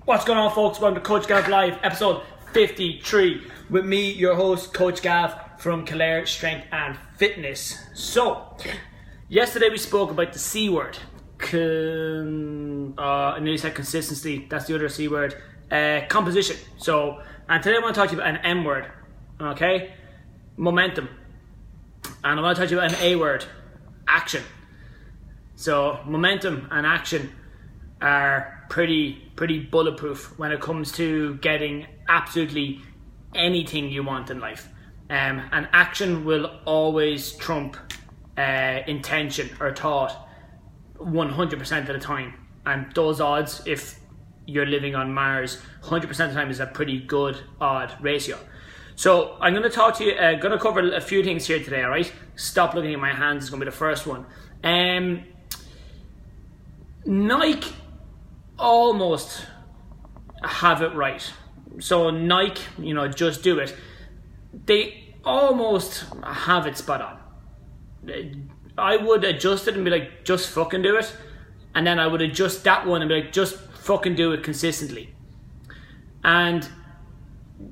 What's going on, folks? Welcome to Coach Gav Live, episode 53, with me, your host, Coach Gav from Kildare Strength and Fitness. So, yesterday we spoke about the C word. I nearly said consistency, that's the other C word. Composition. And today I want to talk to you about an M word, okay? Momentum. And I want to talk to you about an A word, action. So, momentum and action are pretty bulletproof when it comes to getting absolutely anything you want in life. And action will always trump intention or thought 100% of the time. And those odds, if you're living on Mars, 100% of the time is a pretty good odd ratio. So I'm going to talk to you, going to cover a few things here today, alright? Stop looking at my hands is going to be the first one. Nike almost have it right. So Nike, just do it. They almost have it spot on. I would adjust it and be like, just fucking do it. And then I would adjust that one and be like, just fucking do it consistently. And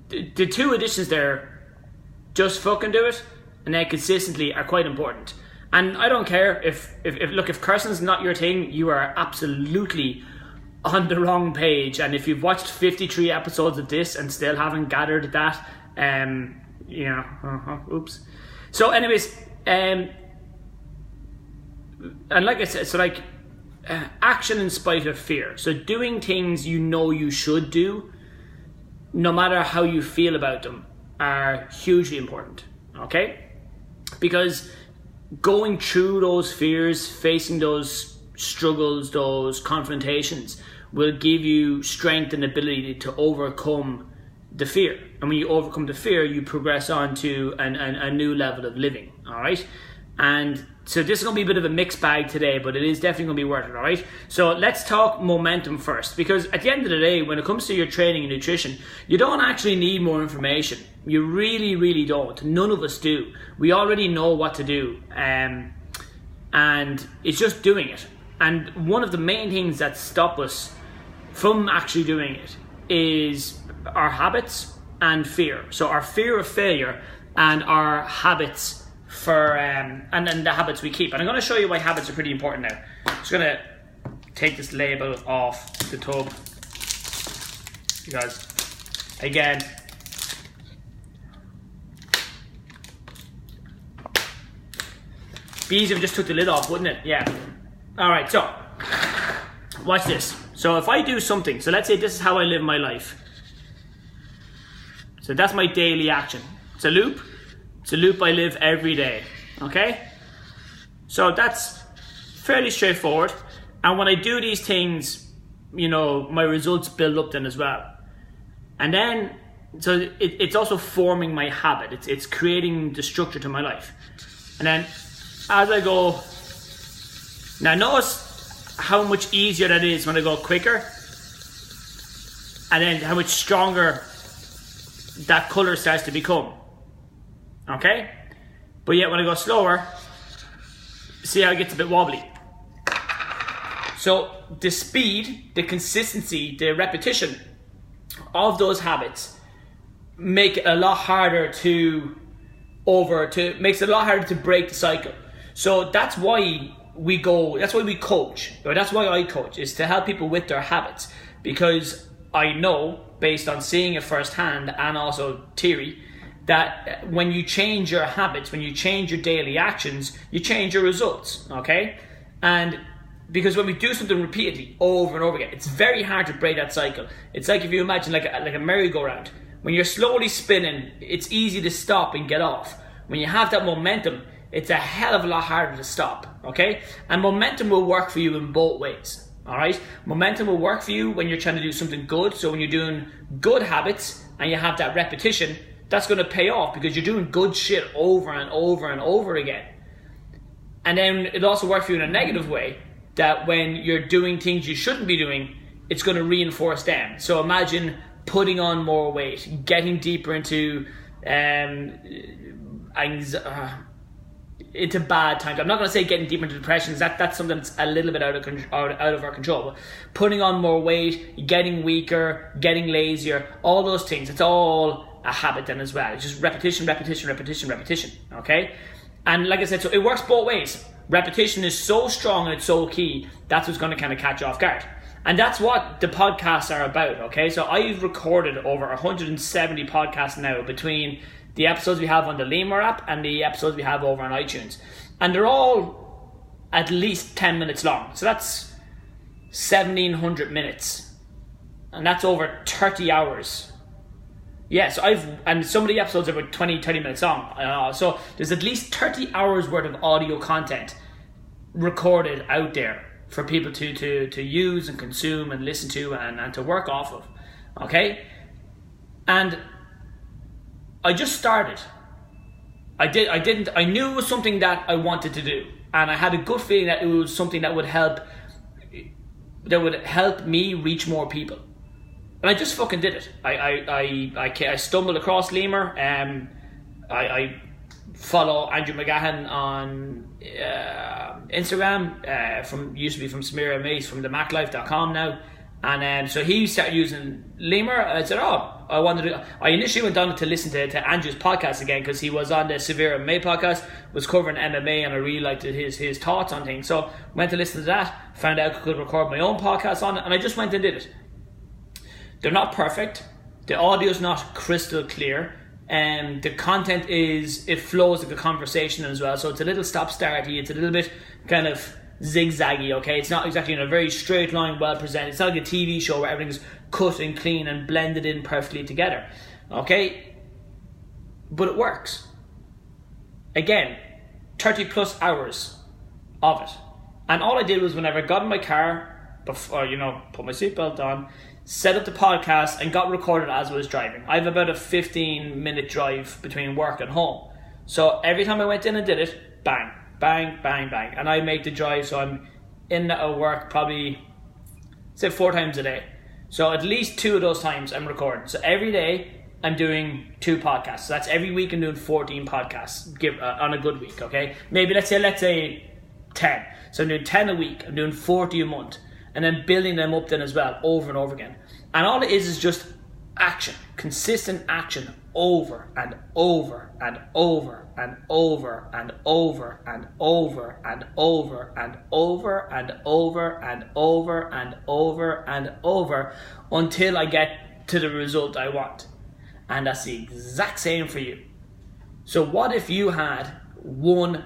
the two additions there, just fucking do it and then consistently, are quite important. And I don't care if cursing's not your thing, you are absolutely on the wrong page. And if you've watched 53 episodes of this and still haven't gathered that, oops. So anyways, and like I said, action in spite of fear. So doing things you should do, no matter how you feel about them, are hugely important, okay? Because going through those fears, facing those struggles, those confrontations, will give you strength and ability to overcome the fear. And when you overcome the fear, you progress on to a new level of living, all right? And so this is going to be a bit of a mixed bag today, but it is definitely going to be worth it, all right? So let's talk momentum first, because at the end of the day, when it comes to your training and nutrition, you don't actually need more information. You really, really don't. None of us do. We already know what to do, and it's just doing it. And one of the main things that stop us from actually doing it is our habits and fear. So our fear of failure and our habits and then the habits we keep. And I'm going to show you why habits are pretty important now. I'm just going to take this label off the tub because, again, be easy if I just took the lid off, wouldn't it? Yeah. Alright, so watch this. So if I do something, so let's say this is how I live my life. So that's my daily action. It's a loop. It's a loop I live every day. Okay? So that's fairly straightforward. And when I do these things, my results build up then as well. And then, so it's also forming my habit. It's creating the structure to my life. And then as I go, now notice how much easier that is when I go quicker, and then how much stronger that colour starts to become. Okay? But yet when I go slower, see how it gets a bit wobbly. So the speed, the consistency, the repetition of those habits make it a lot harder makes it a lot harder to break the cycle. So that's why we coach, or that's why I coach, is to help people with their habits. Because I know, based on seeing it firsthand and also theory, that when you change your habits, when you change your daily actions, you change your results, okay? And because when we do something repeatedly over and over again, it's very hard to break that cycle. It's like if you imagine like a merry-go-round. When you're slowly spinning, it's easy to stop and get off. When you have that momentum, it's a hell of a lot harder to stop, okay? And momentum will work for you in both ways, all right? Momentum will work for you when you're trying to do something good. So when you're doing good habits and you have that repetition, that's going to pay off because you're doing good shit over and over and over again. And then it'll also work for you in a negative way, that when you're doing things you shouldn't be doing, it's going to reinforce them. So imagine putting on more weight, getting deeper into into bad times. I'm not going to say getting deeper into depression, that's something that's a little bit out of our control. But putting on more weight, getting weaker, getting lazier, all those things, it's all a habit then as well. It's just repetition, okay? And like I said, so it works both ways. Repetition is so strong and it's so key, that's what's going to kind of catch you off guard. And that's what the podcasts are about, okay? So I've recorded over 170 podcasts now between the episodes we have on the Lemur app and the episodes we have over on iTunes. And they're all at least 10 minutes long. So that's 1,700 minutes. And that's over 30 hours. Yeah, so and some of the episodes are about 20, 30 minutes long. So there's at least 30 hours worth of audio content recorded out there for people to use and consume and listen to and to work off of. Okay? And I just started. I knew it was something that I wanted to do. And I had a good feeling that it was something that would help me reach more people. And I just fucking did it. I stumbled across Lemur. I follow Andrew McGahan on Instagram. Used to be from Samira Mace from the MacLife.com now. And so he started using Lemur, and I said, I initially went on to listen to Andrew's podcast again because he was on the Severe May podcast, was covering MMA, and I really liked his thoughts on things. So went to listen to that, found out I could record my own podcast on it, and I just went and did it. They're not perfect. The audio's not crystal clear. And the content it flows like a conversation as well. So it's a little stop-starty. It's a little bit kind of zigzaggy, okay? It's not exactly in a very straight line, well presented. It's not like a TV show where everything's cut and clean and blended in perfectly together, okay? But it works. Again, 30 plus hours of it. And all I did was whenever I got in my car, before, put my seatbelt on, set up the podcast and got recorded as I was driving. I have about a 15-minute drive between work and home. So every time I went in and did it, bang, bang, bang, bang. And I make the drive, so I'm in and out of work probably, say, 4 times a day. So at least 2 of those times I'm recording. So every day I'm doing 2 podcasts. So that's every week I'm doing 14 podcasts on a good week, okay? Maybe let's say 10. So I'm doing 10 a week. I'm doing 40 a month. And then building them up then as well, over and over again. And all it is just action, consistent action, over and over and over and over and over and over and over and over and over and over and over and over until I get to the result I want. And that's the exact same for you. So what if you had one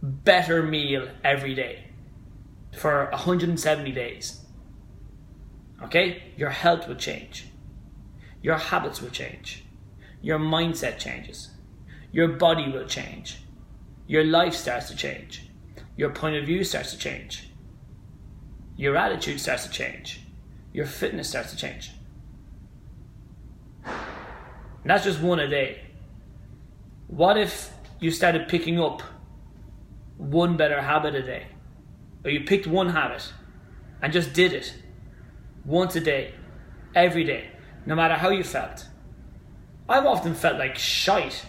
better meal every day for 170 days? Okay? Your health will change. Your habits will change. Your mindset changes. Your body will change. Your life starts to change. Your point of view starts to change. Your attitude starts to change. Your fitness starts to change. And that's just one a day. What if you started picking up one better habit a day? Or you picked one habit and just did it once a day, every day, no matter how you felt. I've often felt like shite.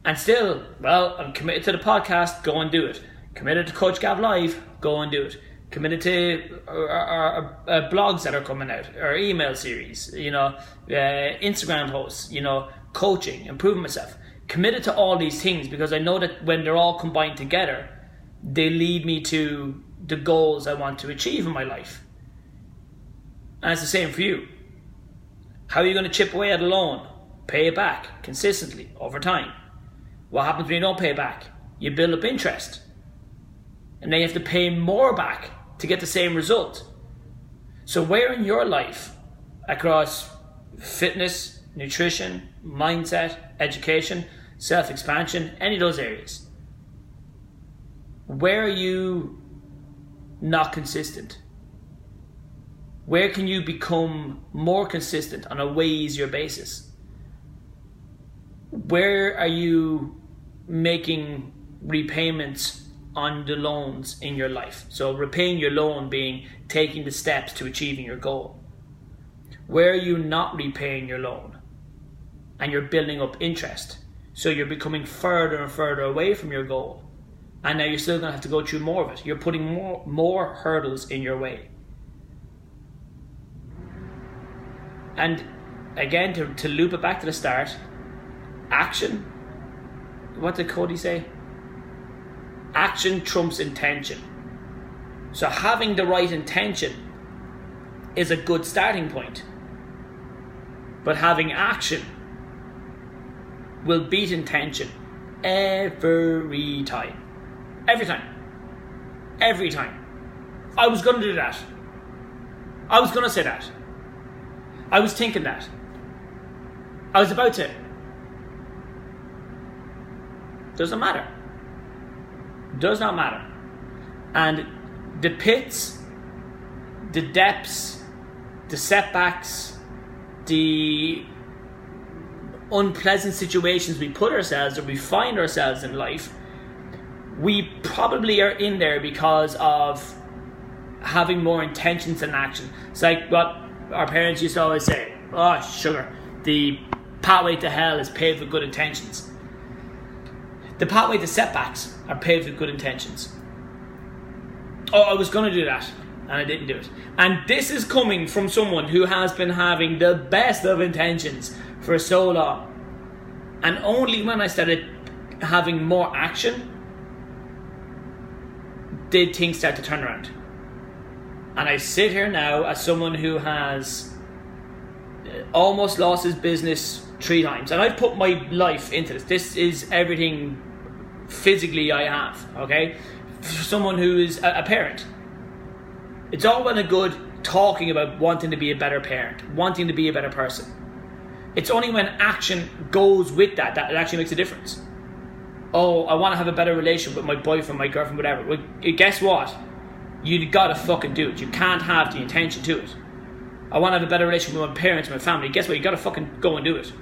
And still, I'm committed to the podcast, go and do it. Committed to Coach Gav Live, go and do it. Committed to our blogs that are coming out, our email series, Instagram posts, coaching, improving myself. Committed to all these things because I know that when they're all combined together, they lead me to the goals I want to achieve in my life. And it's the same for you. How are you going to chip away at a loan? Pay it back consistently over time. What happens when you don't pay it back? You build up interest. And then you have to pay more back to get the same result. So where in your life, across fitness, nutrition, mindset, education, self-expansion, any of those areas, where are you not consistent? Where can you become more consistent on a way easier basis? Where are you making repayments on the loans in your life? So repaying your loan being taking the steps to achieving your goal. Where are you not repaying your loan and you're building up interest? So you're becoming further and further away from your goal. And now you're still going to have to go through more of it. You're putting more hurdles in your way. And again, to loop it back to the start, action. What did Cody say? Action trumps intention. So having the right intention is a good starting point. But having action will beat intention every time. Every time. Every time. I was going to do that. I was going to say that. I was thinking that. I was about to. Doesn't matter. Does not matter. And the pits, the depths, the setbacks, the unpleasant situations we put ourselves or we find ourselves in life, we probably are in there because of having more intentions than action. It's like what our parents used to always say, oh sugar, the pathway to hell is paved with good intentions. The pathway to setbacks are paved with good intentions. Oh, I was going to do that and I didn't do it. And this is coming from someone who has been having the best of intentions for so long. And only when I started having more action did things start to turn around. And I sit here now as someone who has almost lost his business 3 times. And I've put my life into this. This is everything physically I have, okay? For someone who is a parent. It's all well and good talking about wanting to be a better parent, wanting to be a better person. It's only when action goes with that it actually makes a difference. Oh, I want to have a better relationship with my boyfriend, my girlfriend, whatever. Well, guess what? You gotta fucking do it. You can't have the intention to it. I want to have a better relationship with my parents, my family. Guess what? You gotta fucking go and do it.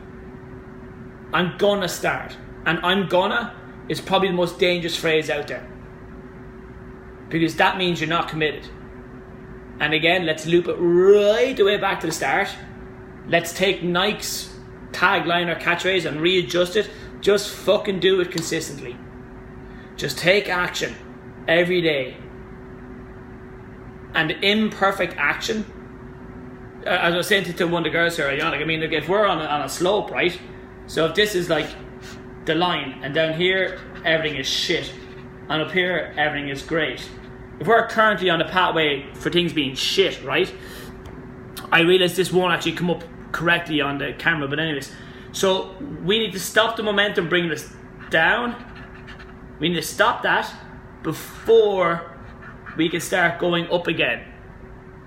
I'm gonna start. And I'm gonna is probably the most dangerous phrase out there. Because that means you're not committed. And again, let's loop it right away back to the start. Let's take Nike's tagline or catchphrase and readjust it. Just fucking do it consistently. Just take action every day. And imperfect action, as I was saying to one of the girls here, I mean, if we're on a slope, right? So if this is like the line, and down here everything is shit, and up here everything is great. If we're currently on the pathway for things being shit, right? I realise this won't actually come up correctly on the camera, but anyways. So we need to stop the momentum bringing us down. We need to stop that before we can start going up again.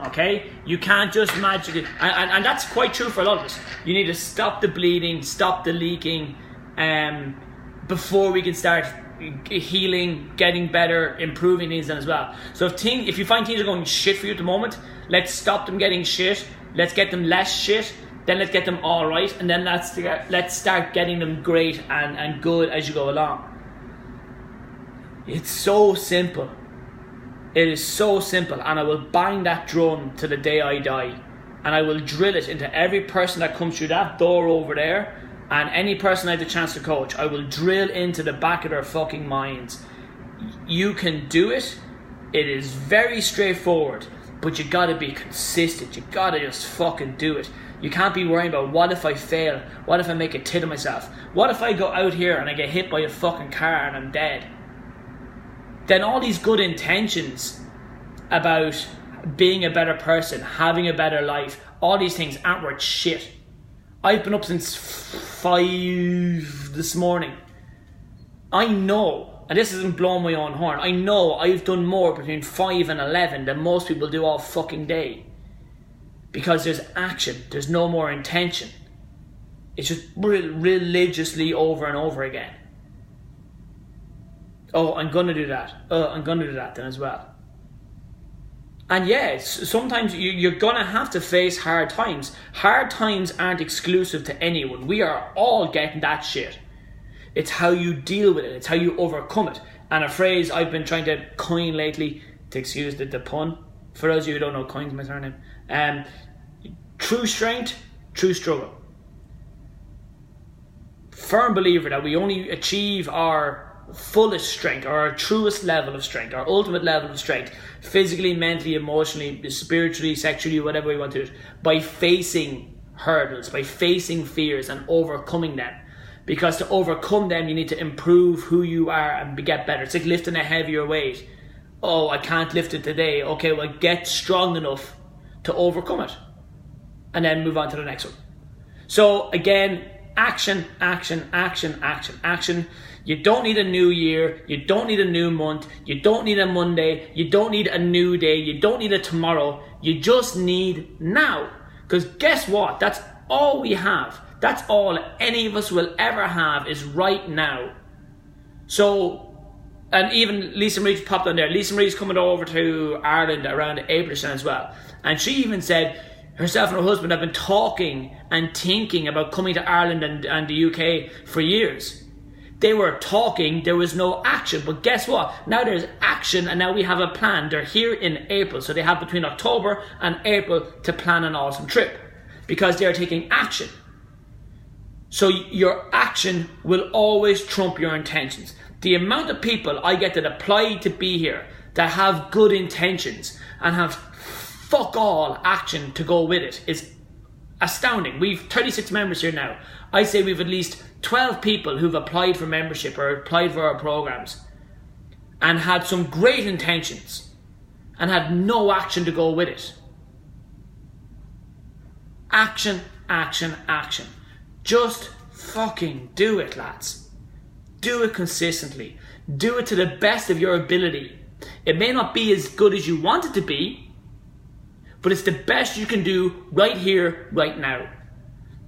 Okay? You can't just magically... And that's quite true for a lot of us. You need to stop the bleeding, stop the leaking, before we can start healing, getting better, improving things then as well. So if you find things are going shit for you at the moment, let's stop them getting shit. Let's get them less shit. Then let's get them all right. And then let's start getting them great and good as you go along. It's so simple. It is so simple, and I will bang that drum till the day I die. And I will drill it into every person that comes through that door over there, and any person I have the chance to coach. I will drill into the back of their fucking minds. You can do it. It is very straightforward, but you gotta be consistent. You gotta just fucking do it. You can't be worrying about what if I fail? What if I make a tit of myself? What if I go out here and I get hit by a fucking car and I'm dead? Then all these good intentions about being a better person, having a better life, all these things aren't worth shit. I've been up since 5 this morning. I know, and this isn't blowing my own horn, I know I've done more between 5 and 11 than most people do all fucking day. Because there's action, there's no more intention. It's just religiously over and over again. Oh, I'm going to do that. Oh, I'm going to do that then as well. And yes, sometimes you're going to have to face hard times. Hard times aren't exclusive to anyone. We are all getting that shit. It's how you deal with it. It's how you overcome it. And a phrase I've been trying to coin lately, to excuse the pun, for those of you who don't know, coin's my surname. True strength, true struggle. firm believer that we only achieve our fullest strength, or our truest level of strength, our ultimate level of strength, physically, mentally, emotionally, spiritually, sexually, whatever we want to do, by facing hurdles, by facing fears and overcoming them. Because to overcome them, you need to improve who you are and get better. It's like lifting a heavier weight. Oh, I can't lift it today. Okay, well, get strong enough to overcome it. And then move on to the next one. So again, action, action, action, action, action. You don't need a new year. You don't need a new month. You don't need a Monday. You don't need a new day. You don't need a tomorrow. You just need now. Because guess what? That's all we have. That's all any of us will ever have is right now. So, and even Lisa Marie's popped on there. Lisa Marie's coming over to Ireland around April as well. And she even said herself and her husband have been talking and thinking about coming to Ireland and the UK for years. They were talking, there was no action. But guess what? Now there's action and now we have a plan. They're here in April. So they have between October and April to plan an awesome trip. Because they're taking action. So your action will always trump your intentions. The amount of people I get that apply to be here that have good intentions and have fuck all action to go with it is astounding. We've 36 members here now. I say we've at least 12 people who've applied for membership or applied for our programs and had some great intentions and had no action to go with it. Action, action, action. Just fucking do it, lads. Do it consistently. Do it to the best of your ability. It may not be as good as you want it to be, but it's the best you can do right here, right now.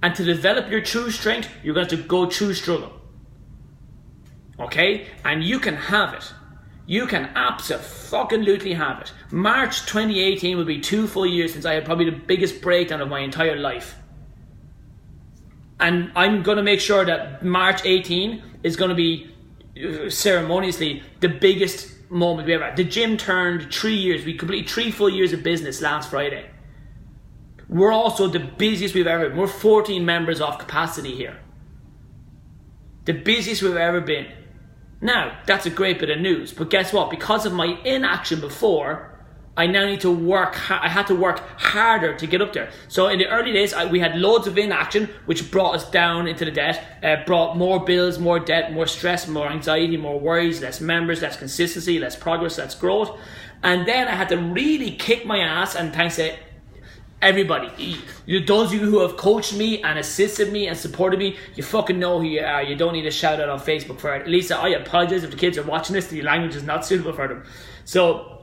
And to develop your true strength, you're going to have to go through struggle. Okay? And you can have it. You can absolutely have it. March 2018 will be 2 full years since I had probably the biggest breakdown of my entire life. And I'm going to make sure that March 18 is going to be ceremoniously the biggest moment we ever had. The gym turned 3 years. We completed 3 full years of business last Friday. We're also the busiest we've ever been. We're 14 members off capacity here. The busiest we've ever been. Now, that's a great bit of news. But guess what? Because of my inaction before, I now need to work. I had to work harder to get up there. So in the early days, we had loads of inaction, which brought us down into the debt, brought more bills, more debt, more stress, more anxiety, more worries, less members, less consistency, less progress, less growth. And then I had to really kick my ass, and thanks to everybody, those of you who have coached me and assisted me and supported me, you fucking know who you are. You don't need a shout out on Facebook for it. Lisa, I apologize if the kids are watching this. The language is not suitable for them. So.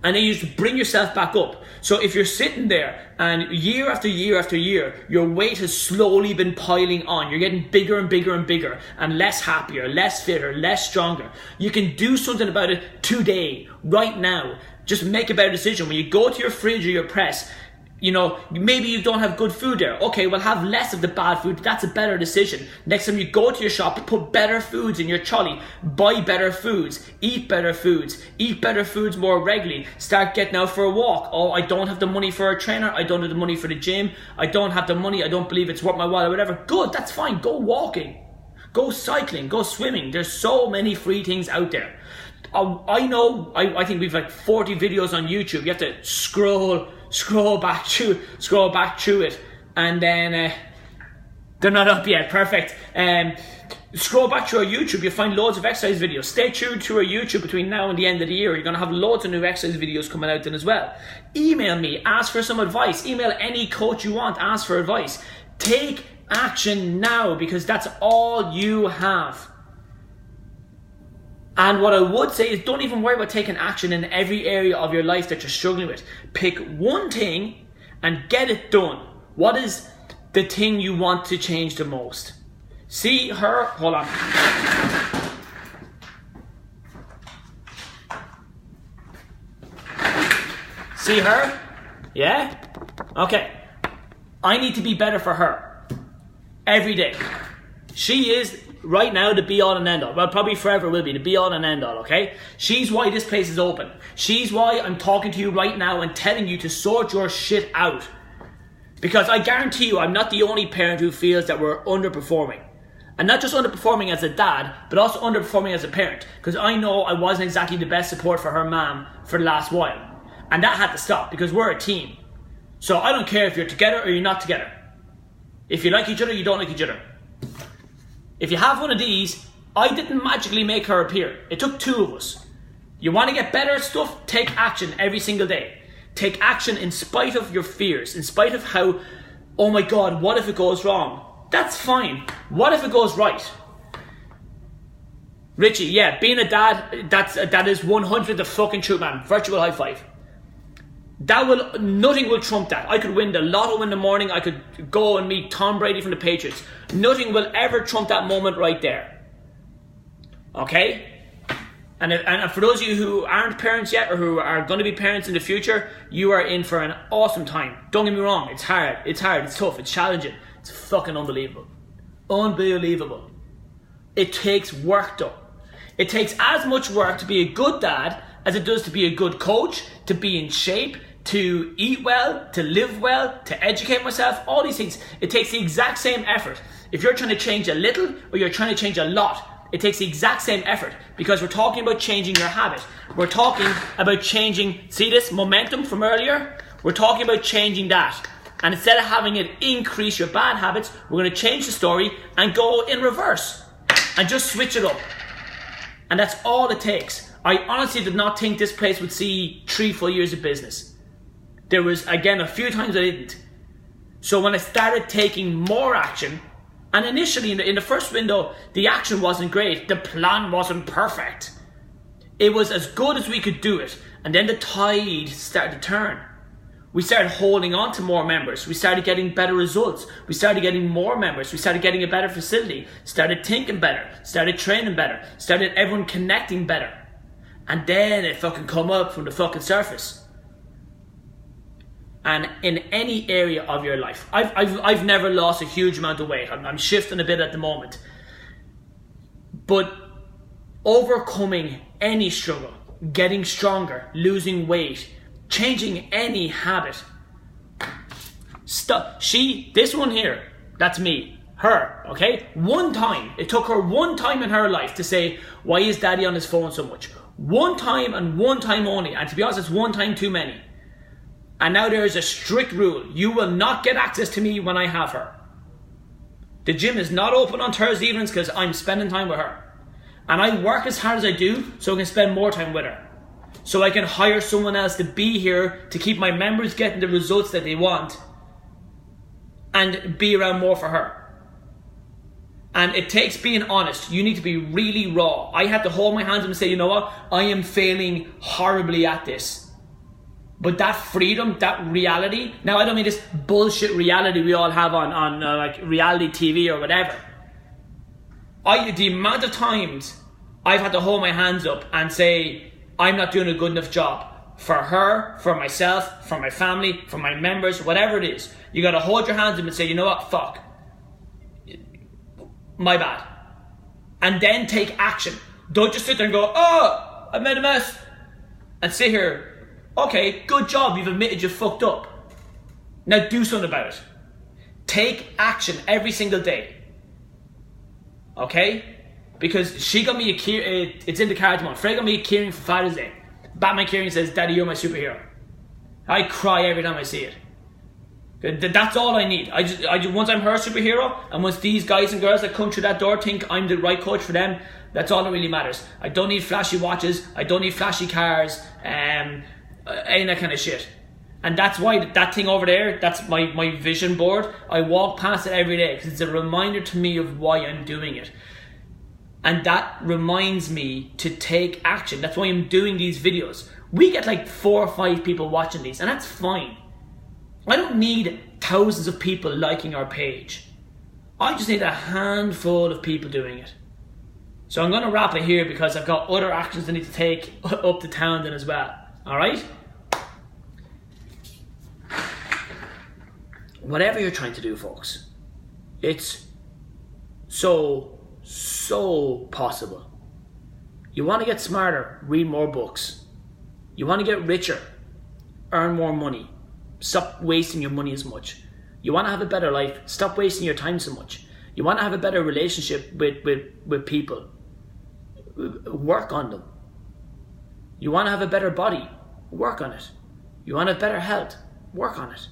And then you just bring yourself back up. So if you're sitting there and year after year after year, your weight has slowly been piling on. You're getting bigger and bigger and bigger and less happier, less fitter, less stronger. You can do something about it today, right now. Just make a better decision. When you go to your fridge or your press, you know, maybe you don't have good food there. Okay, well, have less of the bad food. That's a better decision. Next time you go to your shop, put better foods in your trolley. Buy better foods. Eat better foods. Eat better foods more regularly. Start getting out for a walk. Oh, I don't have the money for a trainer. I don't have the money for the gym. I don't have the money. I don't believe it's worth my while or whatever. Good, that's fine. Go walking. Go cycling. Go swimming. There's so many free things out there. I know, I think we've like 40 videos on YouTube. You have to scroll back through it, and then they're not up yet. Perfect. Scroll back through our YouTube, you'll find loads of exercise videos. Stay tuned to our YouTube between now and the end of the year. You're going to have loads of new exercise videos coming out then as well. Email me, ask for some advice. Email any coach you want, ask for advice. Take action now, because that's all you have. And what I would say is, don't even worry about taking action in every area of your life that you're struggling with. Pick one thing and get it done. What is the thing you want to change the most? See her? Hold on. See her? Yeah? Okay. I need to be better for her. Every day. She is right now the be all and end all. Well, probably forever will be the be all and end all, okay? She's why this place is open. She's why I'm talking to you right now and telling you to sort your shit out. Because I guarantee you, I'm not the only parent who feels that we're underperforming. And not just underperforming as a dad, but also underperforming as a parent. Because I know I wasn't exactly the best support for her mom for the last while. And that had to stop because we're a team. So I don't care if you're together or you're not together. If you like each other, you don't like each other. If you have one of these, I didn't magically make her appear. It took two of us. You want to get better at stuff? Take action every single day. Take action in spite of your fears, in spite of how, oh my God, what if it goes wrong? That's fine. What if it goes right? Richie, yeah, being a dad, that is 100 the fucking truth, man. Virtual high five. Nothing will trump that. I could win the lotto in the morning. I could go and meet Tom Brady from the Patriots. Nothing will ever trump that moment right there. Okay? And for those of you who aren't parents yet or who are going to be parents in the future, you are in for an awesome time. Don't get me wrong. It's hard. It's tough. It's challenging. It's fucking unbelievable. Unbelievable. It takes work though. It takes as much work to be a good dad as it does to be a good coach, to be in shape, to eat well, to live well, to educate myself, all these things. It takes the exact same effort. If you're trying to change a little or you're trying to change a lot, it takes the exact same effort because we're talking about changing your habit. We're talking about changing, see this momentum from earlier? We're talking about changing that. And instead of having it increase your bad habits, we're going to change the story and go in reverse and just switch it up. And that's all it takes. I honestly did not think this place would see 3 full years of business. There was, again, a few times I didn't. So when I started taking more action, and initially in the first window, the action wasn't great. The plan wasn't perfect. It was as good as we could do it. And then the tide started to turn. We started holding on to more members. We started getting better results. We started getting more members. We started getting a better facility. Started thinking better. Started training better. Started everyone connecting better. And then it fucking come up from the fucking surface. And in any area of your life, I've never lost a huge amount of weight. I'm shifting a bit at the moment. But overcoming any struggle, getting stronger, losing weight, changing any habit. This one here, that's me, her, okay? One time, it took her one time in her life to say, why is daddy on his phone so much? One time and one time only. And to be honest, it's one time too many. And now there is a strict rule. You will not get access to me when I have her. The gym is not open on Thursday evenings because I'm spending time with her. And I work as hard as I do so I can spend more time with her. So I can hire someone else to be here to keep my members getting the results that they want. And be around more for her. And it takes being honest. You need to be really raw. I had to hold my hands up and say, you know what? I am failing horribly at this. But that freedom, that reality, now I don't mean this bullshit reality we all have on like reality TV or whatever. The amount of times I've had to hold my hands up and say, I'm not doing a good enough job for her, for myself, for my family, for my members, whatever it is. You got to hold your hands up and say, you know what, fuck. My bad. And then take action. Don't just sit there and go, oh, I made a mess. And sit here. Okay, good job, you've admitted you fucked up. Now do something about it. Take action every single day. Okay? Because she got me it's in the cards month. Frey got me a keyring for Father's Day. Batman keyring says, Daddy, you're my superhero. I cry every time I see it. That's all I need. I just once I'm her superhero, and once these guys and girls that come through that door think I'm the right coach for them, that's all that really matters. I don't need flashy watches. I don't need flashy cars. Any that kind of shit. And that's why that thing over there, that's my vision board. I walk past it every day because it's a reminder to me of why I'm doing it. And that reminds me to take action. That's why I'm doing these videos. We get like 4 or 5 people watching these, and that's fine. I don't need thousands of people liking our page. I just need a handful of people doing it. So I'm going to wrap it here because I've got other actions I need to take up to town then as well. Alright? Whatever you're trying to do, folks, it's so possible. You want to get smarter, read more books. You want to get richer, earn more money. Stop wasting your money as much. You want to have a better life, stop wasting your time so much. You want to have a better relationship with people. Work on them. You want to have a better body. Work on it. You want to have better health. Work on it.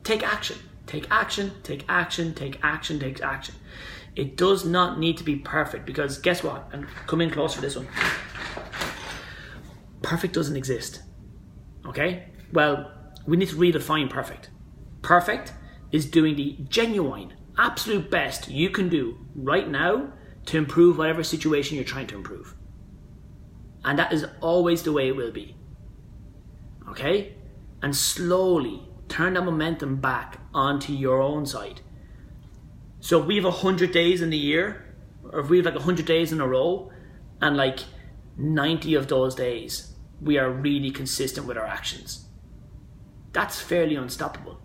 Take action. Take action. Take action. Take action. Take action. It does not need to be perfect, because guess what? And come in close for this one. Perfect doesn't exist. Okay? Well, we need to redefine perfect. Perfect is doing the genuine, absolute best you can do right now to improve whatever situation you're trying to improve. And that is always the way it will be. Okay? And slowly turn that momentum back onto your own side. So if we have 100 days in the year, or if we have like 100 days in a row, and like 90 of those days we are really consistent with our actions, that's fairly unstoppable.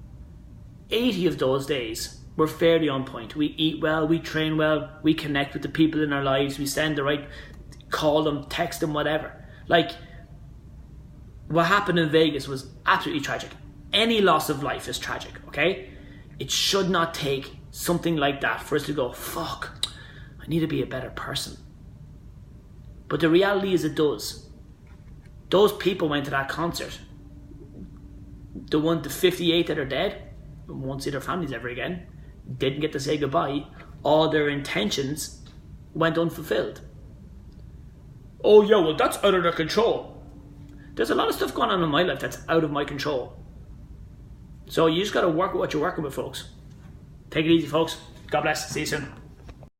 80 of those days we're fairly on point. We eat well, we train well, we connect with the people in our lives, we send the right, call them, text them, whatever. Like, what happened in Vegas was absolutely tragic. Any loss of life is tragic, okay? It should not take something like that for us to go, fuck, I need to be a better person. But the reality is it does. Those people went to that concert. The 58 that are dead, won't see their families ever again, didn't get to say goodbye. All their intentions went unfulfilled. Oh yeah, well that's out of their control. There's a lot of stuff going on in my life that's out of my control. So you just got to work with what you're working with, folks. Take it easy, folks. God bless. See you soon.